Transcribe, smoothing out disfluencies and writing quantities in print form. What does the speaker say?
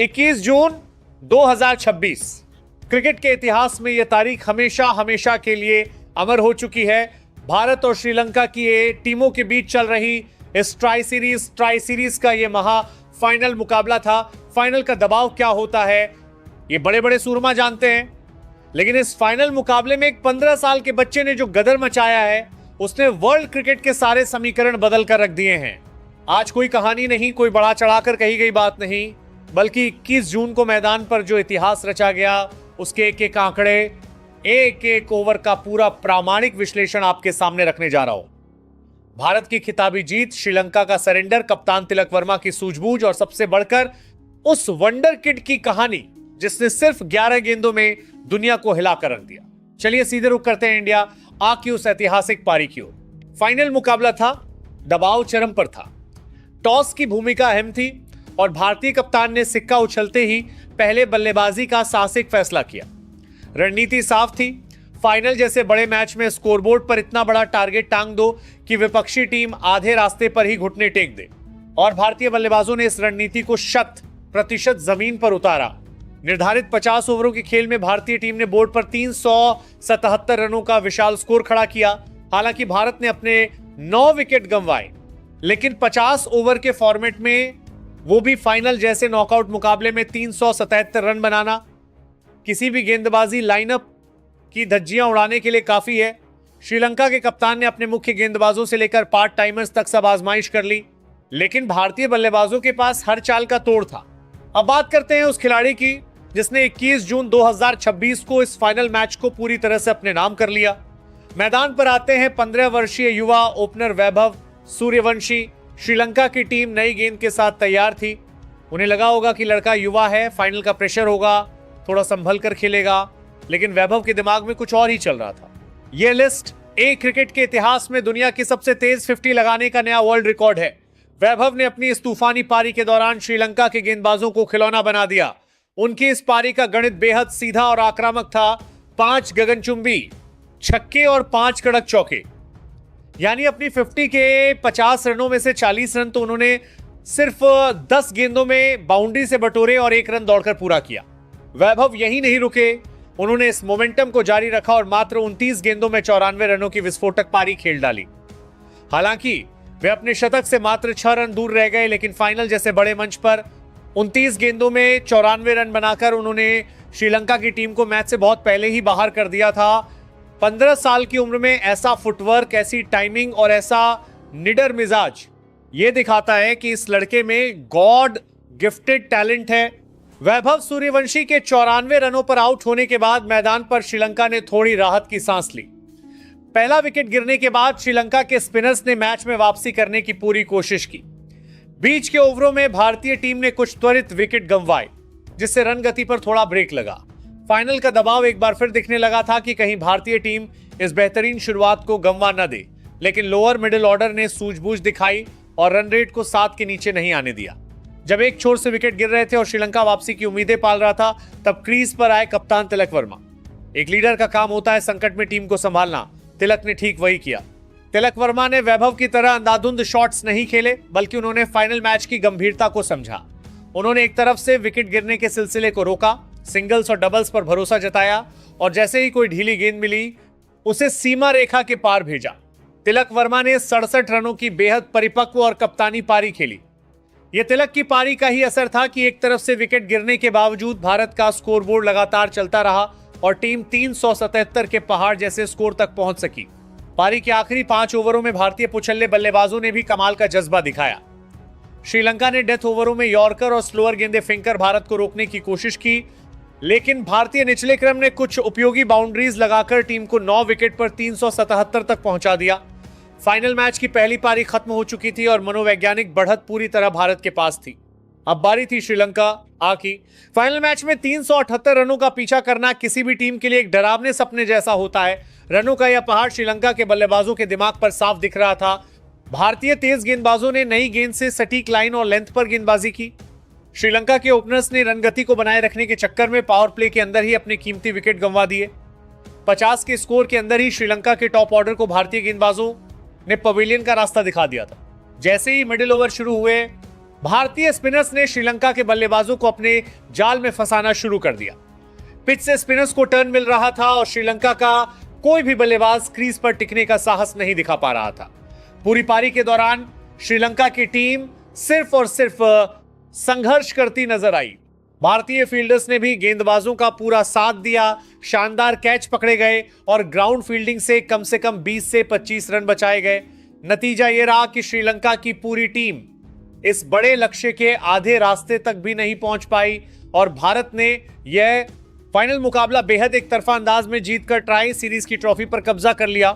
21 जून 2026 cricket के इतिहास में यह तारीख हमेशा हमेशा के लिए अमर हो चुकी है। भारत और श्रीलंका की ये टीमों के बीच चल रही इस ट्राई सीरीज का ये महा फाइनल मुकाबला था। फाइनल का दबाव क्या होता है ये बड़े बड़े सूरमा जानते हैं, लेकिन इस फाइनल मुकाबले में एक 15 साल के बच्चे ने जो गदर मचाया है उसने वर्ल्ड क्रिकेट के सारे समीकरण बदल कर रख दिए हैं। आज कोई कहानी नहीं, कोई बड़ा चढ़ाकर कही गई बात नहीं, बल्कि 21 जून को मैदान पर जो इतिहास रचा गया उसके एक एक आंकड़े, एक एक ओवर का पूरा प्रामाणिक विश्लेषण आपके सामने रखने जा रहा हूं। भारत की खिताबी जीत, श्रीलंका का सरेंडर, कप्तान तिलक वर्मा की सूझबूझ और सबसे बढ़कर उस वंडर किड की कहानी जिसने सिर्फ 11 गेंदों में दुनिया को हिलाकर रख दिया। चलिए सीधे रुख करते हैं इंडिया आ की उस ऐतिहासिक पारी की ओर। फाइनल मुकाबला था, दबाव चरम पर था, टॉस की भूमिका अहम थी और भारतीय कप्तान ने सिक्का उछलते ही पहले बल्लेबाजी का साहसिक फैसला किया। रणनीति साफ थी, फाइनल जैसे बड़े मैच में स्कोरबोर्ड पर इतना बड़ा टारगेट टांग दो कि विपक्षी टीम आधे रास्ते पर ही घुटने टेक दे, और भारतीय बल्लेबाजों ने इस रणनीति को 100% जमीन पर उतारा। निर्धारित 50 ओवरों के खेल में भारतीय टीम ने बोर्ड पर 377 रनों का विशाल स्कोर खड़ा किया। हालांकि भारत ने अपने 9 विकेट गंवाए, लेकिन 50 ओवर के फॉर्मेट में, वो भी फाइनल जैसे नॉकआउट मुकाबले में 377 रन बनाना किसी भी गेंदबाजी लाइनअप की धज्जियां उड़ाने के लिए काफी है। श्रीलंका के कप्तान ने अपने मुख्य गेंदबाजों से लेकर पार्ट टाइमर्स तक सब आजमाइश कर ली, लेकिन भारतीय बल्लेबाजों के पास हर चाल का तोड़ था। अब बात करते हैं उस खिलाड़ी की जिसने 21 जून 2026 को इस फाइनल मैच को पूरी तरह से अपने नाम कर लिया। मैदान पर आते हैं 15 वर्षीय युवा ओपनर वैभव सूर्यवंशी। श्रीलंका की टीम नई गेंद के साथ तैयार थी। उन्हें लगा होगा कि लड़का युवा है, फाइनल का प्रेशर होगा, थोड़ा संभल कर खेलेगा, लेकिन वैभव के दिमाग में कुछ और ही चल रहा था। यह लिस्ट क्रिकेट के इतिहास में दुनिया की सबसे तेज 50 लगाने का नया वर्ल्ड रिकॉर्ड है। वैभव ने अपनी इस तूफानी पारी के दौरान श्रीलंका के गेंदबाजों को खिलौना बना दिया। उनकी इस पारी का गणित बेहद सीधा और आक्रामक था। 5 गगनचुंबी छक्के और 5 कड़क चौके, यानी अपनी 50 के 50 रनों में से 40 रन तो उन्होंने सिर्फ 10 गेंदों में बाउंड्री से बटोरे और 1 रन दौड़कर पूरा किया। वैभव यहीं नहीं रुके, उन्होंने इस मोमेंटम को जारी रखा और मात्र 29 गेंदों में 94 रनों की विस्फोटक पारी खेल डाली। हालांकि वे अपने शतक से मात्र 6 रन दूर रह गए, लेकिन फाइनल जैसे बड़े मंच पर 29 गेंदों में 94 रन बनाकर उन्होंने श्रीलंका की टीम को मैच से बहुत पहले ही बाहर कर दिया था। 15 साल की उम्र में ऐसा फुटवर्क, ऐसी टाइमिंग और ऐसा निडर मिजाज, यह दिखाता है कि इस लड़के में गॉड गिफ्टेड टैलेंट है। वैभव सूर्यवंशी के 94 रनों पर आउट होने के बाद मैदान पर श्रीलंका ने थोड़ी राहत की सांस ली। पहला विकेट गिरने के बाद श्रीलंका के स्पिनर्स ने मैच में वापसी करने की पूरी कोशिश की। बीच के ओवरों में भारतीय टीम ने कुछ त्वरित विकेट गंवाए, जिससे रन गति पर थोड़ा ब्रेक लगा। फाइनल का दबाव एक बार फिर दिखने लगा था कि कहीं भारतीय टीम इस बेहतरीन शुरुआत को गंवा न दे, लेकिन लोअर मिडिल ऑर्डर ने सूझबूझ दिखाई और रन रेट को 7 के नीचे नहीं आने दिया। जब एक छोर से विकेट गिर रहे थे और श्रीलंका वापसी की उम्मीदें पाल रहा था, तब क्रीज पर आए कप्तान तिलक वर्मा। एक लीडर का काम होता है संकट में टीम को संभालना, तिलक ने ठीक वही किया। तिलक वर्मा ने वैभव की तरह अंधाधुंध शॉट्स नहीं खेले, बल्कि उन्होंने फाइनल मैच की गंभीरता को समझा। उन्होंने एक तरफ से विकेट गिरने के सिलसिले को रोका, सिंगल्स और डबल्स पर भरोसा जताया और जैसे ही कोई ढीली गेंद मिली उसे सीमा रेखा के पार भेजा। तिलक वर्मा ने 67 रनों की बेहद परिपक्व और कप्तानी पारी खेली। यह तिलक की पारी का ही असर था कि एक तरफ से विकेट गिरने के बावजूद भारत का स्कोरबोर्ड लगातार चलता रहा और टीम 377 के पहाड़ जैसे स्कोर तक पहुंच सकी। पारी के आखिरी 5 ओवरों में भारतीय पुछल्ले बल्लेबाजों ने भी कमाल का जज्बा दिखाया। श्रीलंका ने डेथ ओवरों में यॉर्कर और स्लोअर गेंदें फेंककर भारत को रोकने की कोशिश की, लेकिन भारतीय निचले क्रम ने कुछ उपयोगी बाउंड्रीज लगाकर टीम को 9 विकेट पर 377 तक पहुंचा दिया। फाइनल मैच की पहली पारी खत्म हो चुकी थी और मनोवैज्ञानिक बढ़त पूरी तरह भारत के पास थी। अब बारी थी श्रीलंका आ की। फाइनल मैच में 378 रनों का पीछा करना किसी भी टीम के लिए एक डरावने सपने जैसा होता है। रनों का यह पहाड़ श्रीलंका के बल्लेबाजों के दिमाग पर साफ दिख रहा था। भारतीय तेज गेंदबाजों ने नई गेंद से सटीक लाइन और लेंथ पर गेंदबाजी की। श्रीलंका के ओपनर्स ने रनगति को बनाए रखने के चक्कर में पावर प्ले के अंदर ही अपने कीमती विकेट गंवा दिए। 50 के स्कोर के अंदर ही श्रीलंका के टॉप ऑर्डर को भारतीय गेंदबाजों ने पवेलियन का रास्ता दिखा दिया था। जैसे ही मिडिल ओवर शुरू हुए, भारतीय स्पिनर्स ने श्रीलंका के बल्लेबाजों को अपने जाल में फंसाना शुरू कर दिया। पिच से स्पिनर्स को टर्न मिल रहा था और श्रीलंका का कोई भी बल्लेबाज क्रीज पर टिकने का साहस नहीं दिखा पा रहा था। पूरी पारी के दौरान श्रीलंका की टीम सिर्फ और सिर्फ संघर्ष करती नजर आई। भारतीय फील्डर्स ने भी गेंदबाजों का पूरा साथ दिया, शानदार कैच पकड़े गए और ग्राउंड फील्डिंग से कम 20 से 25 रन बचाए गए। नतीजा यह रहा कि श्रीलंका की पूरी टीम इस बड़े लक्ष्य के आधे रास्ते तक भी नहीं पहुंच पाई और भारत ने यह फाइनल मुकाबला बेहद एक तरफा अंदाज में जीतकर ट्राई सीरीज की ट्रॉफी पर कब्जा कर लिया।